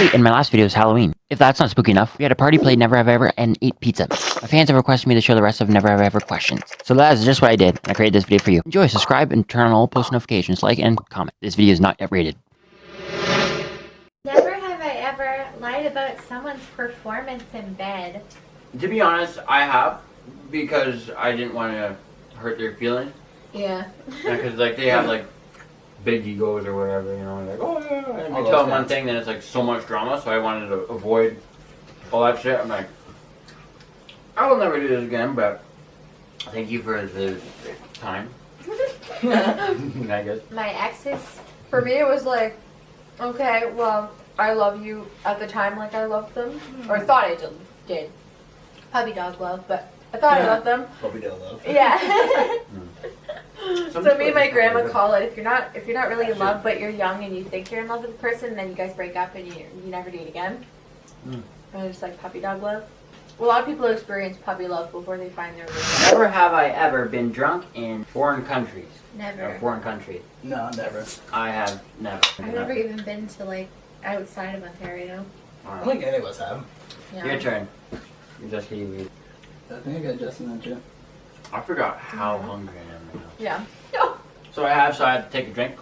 Hey, in my last video was Halloween. If that's not spooky enough, we had a party, played Never Have I Ever, and ate pizza. My fans have requested me to show the rest of Never Have I Ever questions. So that is just what I did, and I created this video for you. Enjoy, subscribe, and turn on all post notifications, like, and comment. This video is not yet rated. Never have I ever lied about someone's performance in bed. To be honest, I have, because I didn't want to hurt their feelings. Yeah. Because like they have like big egos or whatever, you know, like, oh yeah, and you tell them one thing, then it's like so much drama, so I wanted to avoid all that shit. I'm like, I will never do this again, but thank you for the time. I guess. My exes. For me, it was like, okay, well, I love you at the time like I loved them. Or thought I did. Puppy dog love, but I thought I loved them. Puppy dog love. Yeah. So me and my grandma it. call it, if you're not really in love but you're young and you think you're in love with the person, then you guys break up and you never do it again. And it's just like puppy dog love. Well, a lot of people experience puppy love before they find their love. Never have I ever been drunk in foreign countries. never. Or foreign countries. No, never. I have never. I've never even been to like outside of Ontario. I don't think any of us have. Yeah. Your turn. Jessica, you. I think I got Justin and you. I forgot how hungry I am right now. Yeah. So I had to take a drink.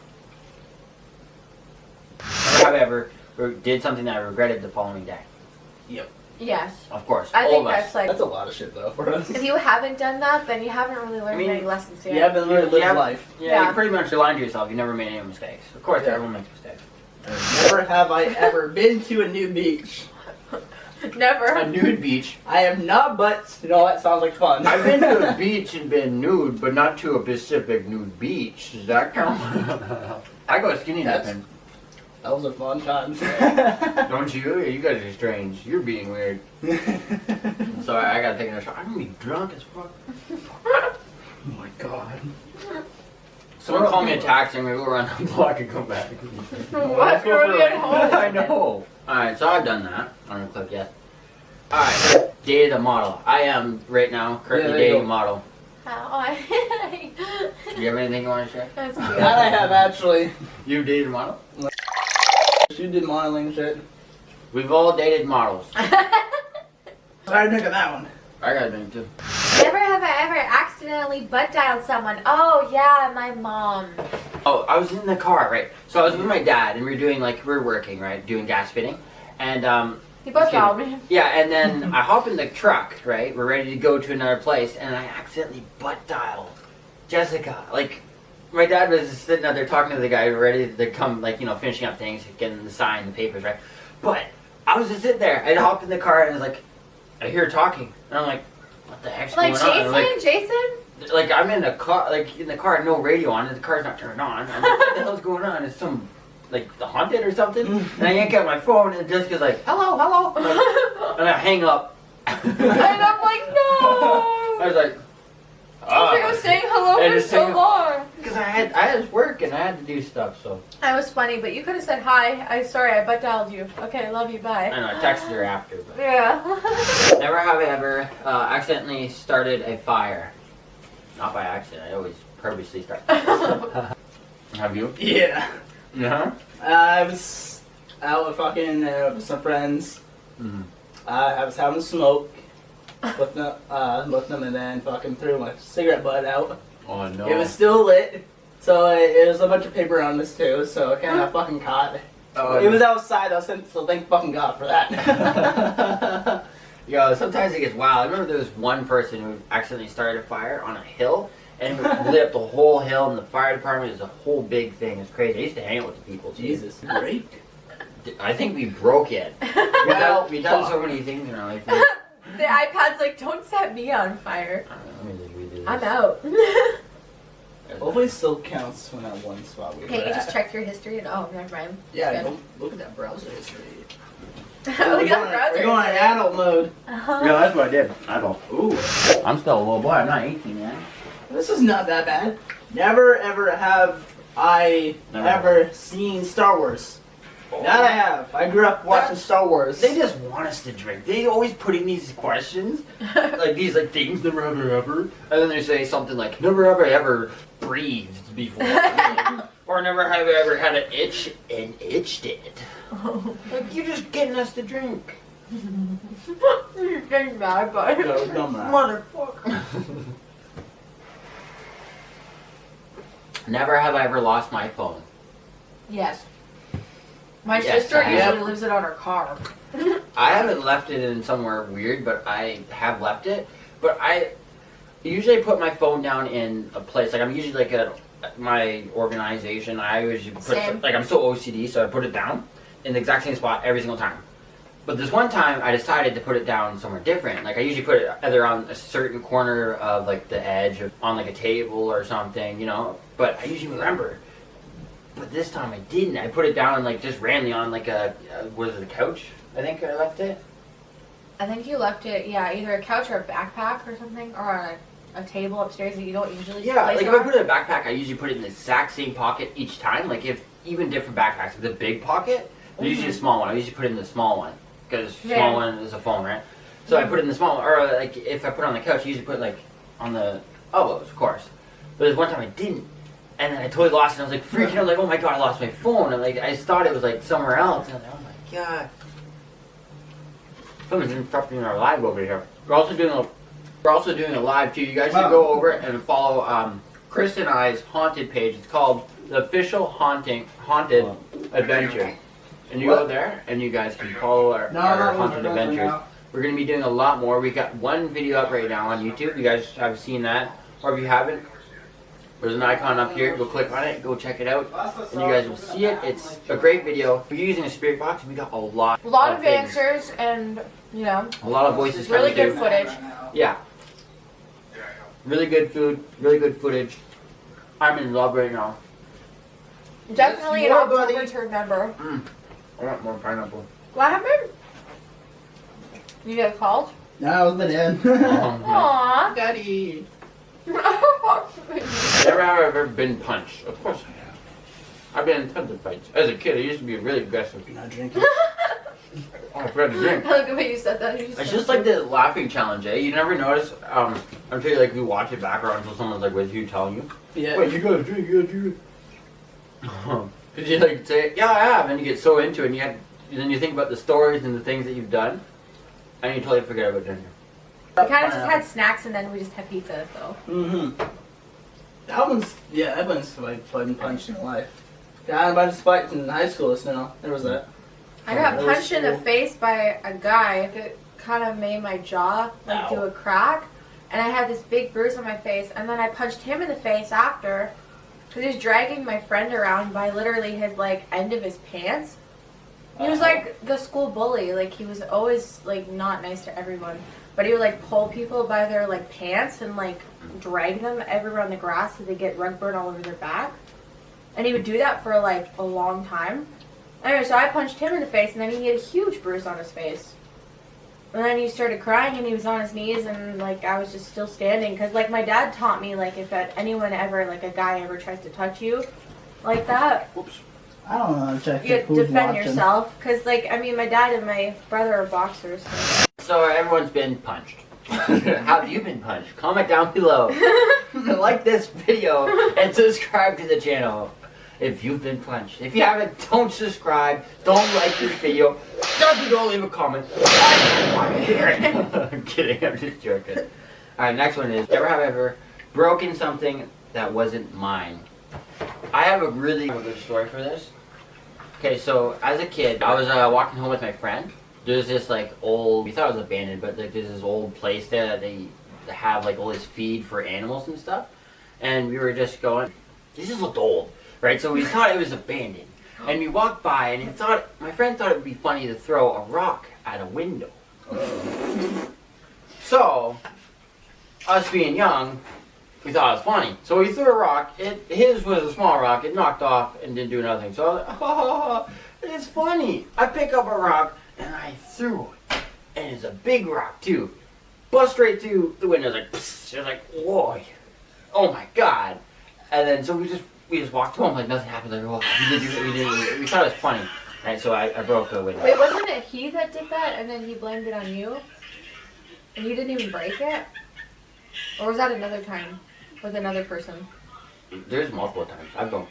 Never have I ever did something that I regretted the following day. Yep. Yes. Of course. I all think of us. that's like, That's a lot of shit though for us. if you haven't done that, then you haven't really learned I mean, any lessons yet. You haven't really lived Yeah. life. Yeah, Yeah. you pretty much lying to yourself. You never made any mistakes. Of course, Yeah. everyone makes mistakes. Never have I ever been to a nude beach. Never. A nude beach. I have not, but you know that sounds like fun. I've been to a beach and been nude, but not to a specific nude beach. Does that count? I go skinny dipping. Those are fun times. Don't you? You guys are strange. You're being weird. So I gotta take another shot. I'm gonna be drunk as fuck. Oh my god. Someone call me a taxi. I'm gonna go around the block and come back. What? You're already at home. I know. Alright, so I've done that. I don't click yet. Alright, dated a model. I am right now currently Yeah, there you dating go. a model. How? Do you have anything you want to share? That's That cute. I have actually. You dated a model? You did modeling shit. We've all dated models. Sorry to think of that one. I got a drink too. Never have I ever accidentally butt dialed someone. Oh yeah, my mom. Oh, I was in the car, right? So I was with my dad, and we were working, right, doing gas fitting, and He butt dialed me. yeah, and then I hop in the truck, right? We're ready to go to another place, and I accidentally butt dialed Jessica. Like, my dad was just sitting out there talking to the guy, ready to come, like, you know, finishing up things, getting the sign, the papers, right? But I was just sitting there. I hopped in the car, and I was like, I hear her talking, and I'm like, what the heck's Like going on? Jason? Like I'm in a car, like in the car, no radio on, and the car's not turned on. I'm like, what the hell's going on? It's some, like, the haunted or something. And I yank out my phone, and Jessica's like, hello, hello. And I hang up. And I'm like, no! I was like, I was saying hello And for just so saying- long. because I had work and I had to do stuff. So I was funny, but you could have said hi. I butt dialed you. Okay, I love you. Bye. I know I texted her after. But Yeah. never have I ever accidentally started a fire. Not by accident. I always purposely start. Have you? Yeah. Yeah. I was out with with some friends. Mm-hmm. I was having a smoke with them, and then fucking threw my cigarette butt out. Oh no. It was still lit, so it was a bunch of paper on this too, so it kind of fucking caught. Oh, It was outside, so thank fucking God for that. Yo, sometimes it gets wild. I remember there was one person who accidentally started a fire on a hill and lit up the whole hill, and the fire department is a whole big thing. It's crazy. I used to hang out with the people. Too. Jesus, great. I think we broke it. We've done so many things in our life. The iPad's like, don't set me on fire. Let me just redo this. I'm out. Hopefully it still counts when that one spot we were Okay, you at. just checked your history and oh, never mind. Yeah, Good. look at that browser history. Look We're at going, the browser. we're going in adult mode. Yeah, that's what I did. Adult. Ooh, I'm still a little boy. I'm not 18 yet. this is not that bad. Never ever have I Never. ever seen Star Wars. That I have. I grew up watching Star Wars. They just want us to drink. They always put in these questions, like these things, never ever ever, and then they say something like, never ever ever breathed before. Or never have I ever had an itch and itched it. Like, you're just getting us to drink. You're getting mad, but Motherfucker. Never have I ever lost my phone. yes. My Yes, sister I usually have. lives it on her car. I haven't left it in somewhere weird, but I have left it. But I usually put my phone down in a place. Like, I'm usually like at my organization. I usually put Same. like, I'm so OCD, so I put it down in the exact same spot every single time. But this one time, I decided to put it down somewhere different. Like, I usually put it either on a certain corner of like the edge of on like a table or something, you know. But I usually remember. But this time I didn't. I put it down like just randomly on like a was it a couch? I think I left it. I think you left it, yeah, either a couch or a backpack or something, or on a table upstairs that you don't usually Yeah, place like it if I on. put it in a backpack, I usually put it in the exact same pocket each time. Like if even different backpacks, the big pocket, they're usually a small one. I usually put it in the small one because Yeah. small one is a phone, right? So I put it in the small one, or like if I put it on the couch, I usually put it like on the elbows, of course. But there's one time I didn't, and then I totally lost it. And I was like freaking out, like oh my god, I lost my phone. And like I just thought it was like somewhere else. And I was like, oh my god. Someone's interrupting our live over here. We're also doing a live too. You guys should go over and follow Chris and I's haunted page. It's called The Official Haunted Adventure. And you go there and you guys can follow our haunted adventures. We're gonna be doing a lot more. We got one video up right now on YouTube. You guys have seen that, or if you haven't, there's an icon up here. Go click on it. Go check it out, and you guys will see it. It's a great video. We're using a spirit box. We got a lot of things. answers and, you know, A lot of voices really coming good through. footage. Yeah. Really good food, really good footage. I'm in love right now. Definitely an more, October buddy. to remember. I want more pineapple. What happened? You get called? No, I was my dad. Aww. Daddy. Never have I ever been punched. Of course I have. I've been in tons of fights. As a kid, I used to be really aggressive. You're not drinking. Oh, I forgot to drink. I like the way you said that. It's just like the laughing challenge, eh? You never notice until like you watch it back or until someone's like with you telling you. Yeah. Wait, you gotta drink, you gotta drink. Because you like say, yeah, I have, and you get so into it, and then you think about the stories and the things that you've done, and you totally forget about drinking. We kind of just had snacks and then we just had pizza, though. Mm-hmm. Everyone's like fighting punched in life. Yeah, I just fights in high school, so there was that. I got Middle punched in the school. face by a guy that kind of made my jaw like do a crack, and I had this big bruise on my face. And then I punched him in the face after, because he was dragging my friend around by literally his like end of his pants. He was like the school bully. Like he was always like not nice to everyone, but he would like pull people by their like pants and like drag them everywhere on the grass so they get rug burn all over their back. And he would do that for like a long time. Anyway, so I punched him in the face, and then he had a huge bruise on his face. And then he started crying, and he was on his knees, and like I was just still standing, because like my dad taught me like if anyone ever like a guy ever tries to touch you, like that, I don't know how to check you who's defend watching. yourself. Because like I mean, my dad and my brother are boxers. So everyone's been punched. How have you been punched? Comment down below. Like this video and subscribe to the channel if you've been punched. If you haven't, don't subscribe. Don't like this video. Don't leave a comment. I'm kidding. I'm just joking. Alright, next one is, ever have I ever broken something that wasn't mine? I have a really good story for this. Okay, so as a kid, I was walking home with my friend. There's this like old, we thought it was abandoned, but like, there's this old place there that they have like all this feed for animals and stuff. And we were just going, this just looked old, right? So we thought it was abandoned. And we walked by and my friend thought it would be funny to throw a rock at a window. So, us being young, we thought it was funny. So we threw a rock. His was a small rock. It knocked off and didn't do nothing. So I was like, oh, it's funny. I pick up a rock and I threw it. And it's a big rock too. Bust right through the window. Like, psst. It was like, whoa. Oh my god. And then so we just walked home like nothing happened. Like, oh, we thought it was funny. And so I broke the window. Wait, wasn't it he that did that, and then he blamed it on you, and you didn't even break it, or was that another time with another person? There's multiple times. I've gone.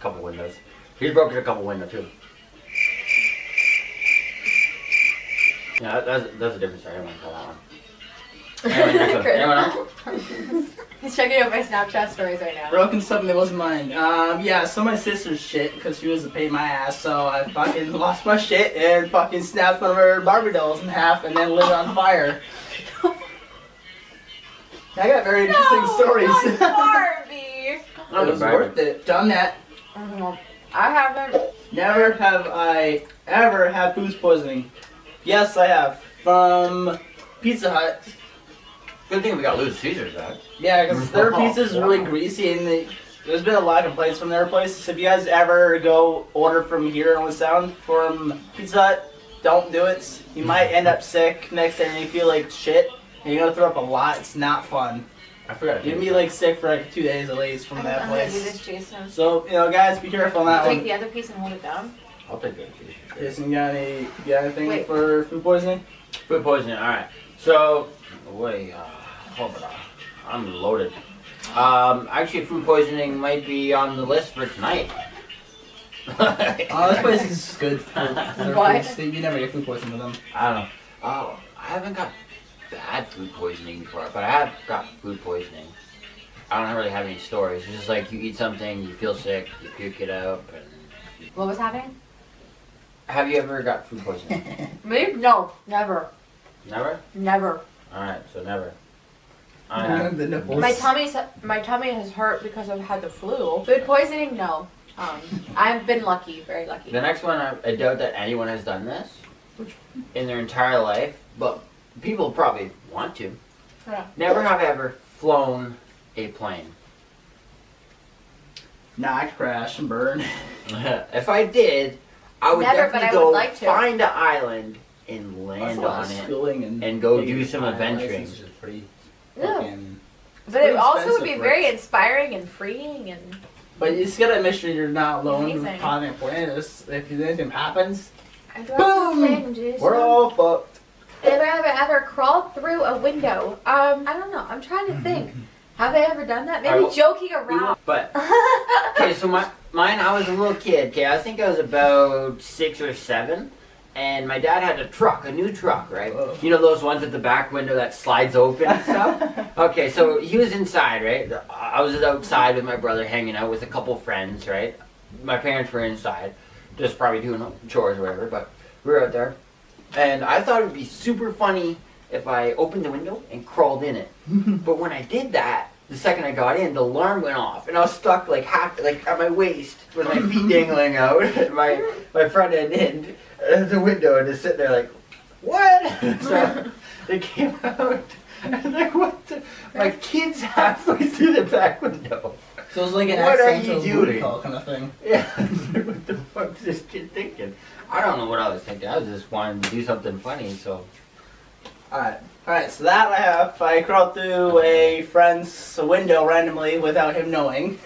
couple windows. He's broken a couple windows too. Yeah, that's a different story. I don't want to tell that one. Anyway, next one. Anyone else? He's checking out my Snapchat stories right now. Broken something that wasn't mine. Yeah, so my sister's shit, because she was a pain in my ass, so I fucking lost my shit and fucking snapped one of her Barbie dolls in half and then lit it on fire. I got very interesting stories. Not Barbie. It was worth it. Done that. I haven't. Never have I ever had food poisoning. Yes, I have. From Pizza Hut. Good thing we got Little Caesars back. Yeah, because their pizza's really greasy, and there's been a lot of complaints from their place. So if you guys ever go order from here on the Sound from Pizza Hut, don't do it. You might end up sick next day and you feel like shit. And you're gonna throw up a lot. It's not fun. I forgot. You're gonna be like sick for like 2 days at least from that I'm gonna do place. this, Jason. So, you know, guys, be careful on that Take one. the other piece and hold it down. I'll take that. Jason, you got anything Wait. for food poisoning? Food poisoning. All right. So, wait. Hold on. I'm loaded. Actually, food poisoning might be on the list for tonight. Oh, this place is good for their What? food. Steve, you never get food poisoning with them. I don't know. I haven't got bad food poisoning before, but I have got food poisoning. I don't really have any stories. It's just like you eat something, you feel sick, you puke it out. And... What was happening? Have you ever got food poisoning? Me? No, never. Never? Never. Alright, so never. I have. The nipples. My tummy has hurt because I've had the flu. Food poisoning? No. I've been lucky, very lucky. The next one, I doubt that anyone has done this in their entire life, but people probably want to. Yeah. Never have ever flown a plane. Nah, I crash and burn. If I did, I would Never, but definitely I go would like to. find an island and land That's a lot on of it. schooling and go getting do some pilot adventuring. license is pretty Yeah. fucking- But pretty it also would expensive be for very it. inspiring and freeing and But you just gotta make sure you're not alone Amazing. on a plane. If anything happens, I drive boom! the plane, Jason. We're all fucked. Have I ever crawled through a window? I don't know. I'm trying to think. Have I ever done that? Maybe joking around. But okay, so mine. I was a little kid. Okay, I think I was about 6 or 7, and my dad had a new truck, right? Whoa. You know those ones at the back window that slides open and stuff. Okay, so he was inside, right? I was outside with my brother, hanging out with a couple friends, right? My parents were inside, just probably doing chores or whatever. But we were out there, and I thought it would be super funny if I opened the window and crawled in it. But when I did that, the second I got in, the alarm went off, and I was stuck like at my waist with my feet dangling out, and my front end in the window, and just sitting there like, what? So they came out, and like, what? My kid's halfway through the back window. So it's like an What are accidental you booty doing? call kind of thing. Yeah, what the fuck's this kid thinking? I don't know what I was thinking. I was just wanting to do something funny, so. Alright, so that I have. I crawled through a friend's window randomly without him knowing.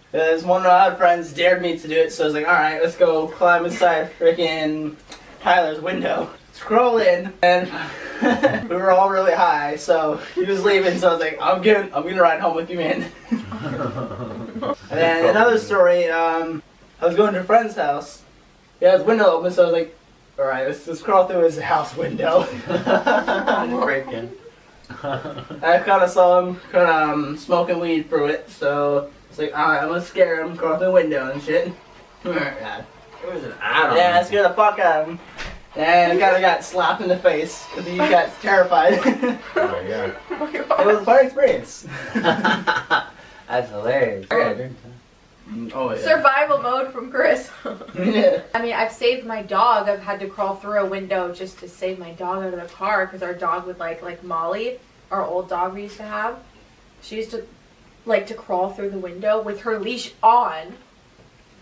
Because one of my friends dared me to do it, so I was like, alright, let's go climb inside freaking Tyler's window. Scroll in, and we were all really high, so he was leaving, so I was like, I'm gonna ride home with you, man. And then another story, I was going to a friend's house. He had his window open, so I was like, alright, let's crawl through his house window. Breaking. I kind of saw him smoking weed through it, so it's like, alright, I'm gonna scare him, crawl through the window and shit. Yeah, It was an add-on. I scared the fuck out of him. And I kind of got slapped in the face because he got terrified. It Oh, yeah. was a fun experience. That's hilarious. Oh, yeah. Survival mode from Chris. Yeah. I mean, I've saved my dog. I've had to crawl through a window just to save my dog out of the car because our dog would like Molly, our old dog we used to have. She used to like to crawl through the window with her leash on.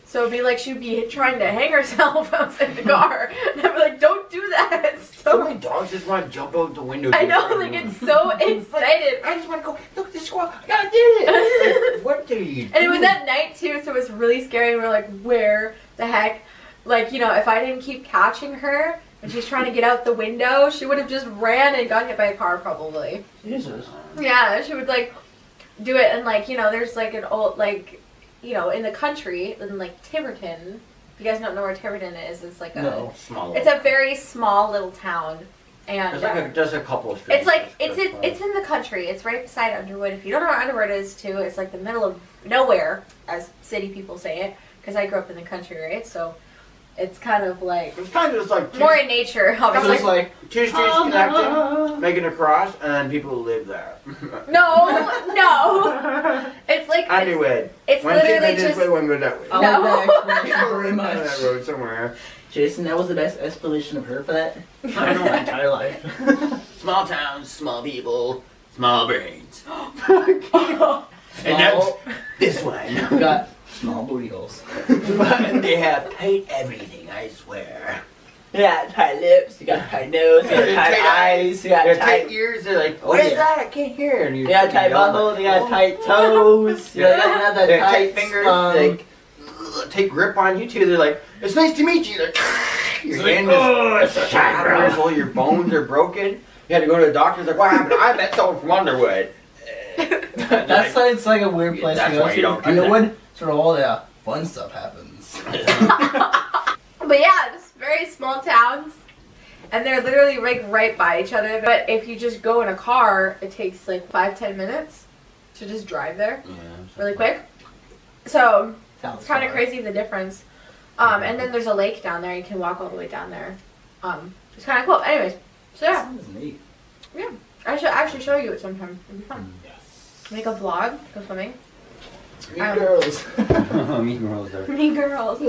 So it'd be like she'd be trying to hang herself outside the car. And I'd be like, don't do that. It's So so many dogs just want to jump out the window. I know, like it's so excited. I just want to go, look, this squirrel, I did it! Like, what do you do? And it was at night too, so it was really scary. And we were like, where the heck? Like, you know, if I didn't keep catching her and she's trying to get out the window, she would have just ran and got hit by a car probably. Jesus. Yeah, she would like do it and like, you know, there's like an old like, you know, in the country, in like Tiverton. If you guys don't know where Tiverton is, it's like a Small. it's a very small little town, and There's like just a couple of streets. it's like it's in the country. It's right beside Underwood. If you don't know where Underwood is, too, it's like the middle of nowhere, as city people say it. Because I grew up in the country, right? So it's kind of like It's kind of just like more in nature. So it's like two streets connecting, making a cross, and then people live there. no. It's like Underwood. it's One literally goes this just way, one goes that way. I No. like that explanation very On that much. road somewhere. Jason, that was the best explanation I've heard for that in my entire life. Small towns, small people, small brains. Small, And that's this one. we got small booty holes. But they have tight everything, I swear. Yeah, tight lips, you got tight nose, you got tight eyes, you got They're tight tight, ears, they're like, Oh, what is yeah. that? I can't hear. And you got tight butthole, you got tight toes, you got that They're tight tight fingers, thumb. like, take grip on you too. They're like, it's nice to meet you. Like, your hand is shatters, all your bones are broken. You had to go to the doctor's like, what happened? I met someone from Underwood. That's why it's like a weird place That's to go why you don't to. do that. Underwood, it's where all the fun stuff happens. But yeah, it's very small towns, and they're literally like right by each other. But if you just go in a car, it takes like 5-10 minutes to just drive there really quick. So Sounds it's kind of far. crazy the difference. And then there's a lake down there. You can walk all the way down there. It's kind of cool. Anyways, so yeah, Sounds neat. yeah. I should actually show you it sometime. It'd be fun. Make a vlog, go swimming. Mean girls. Mean girls are. Me girls.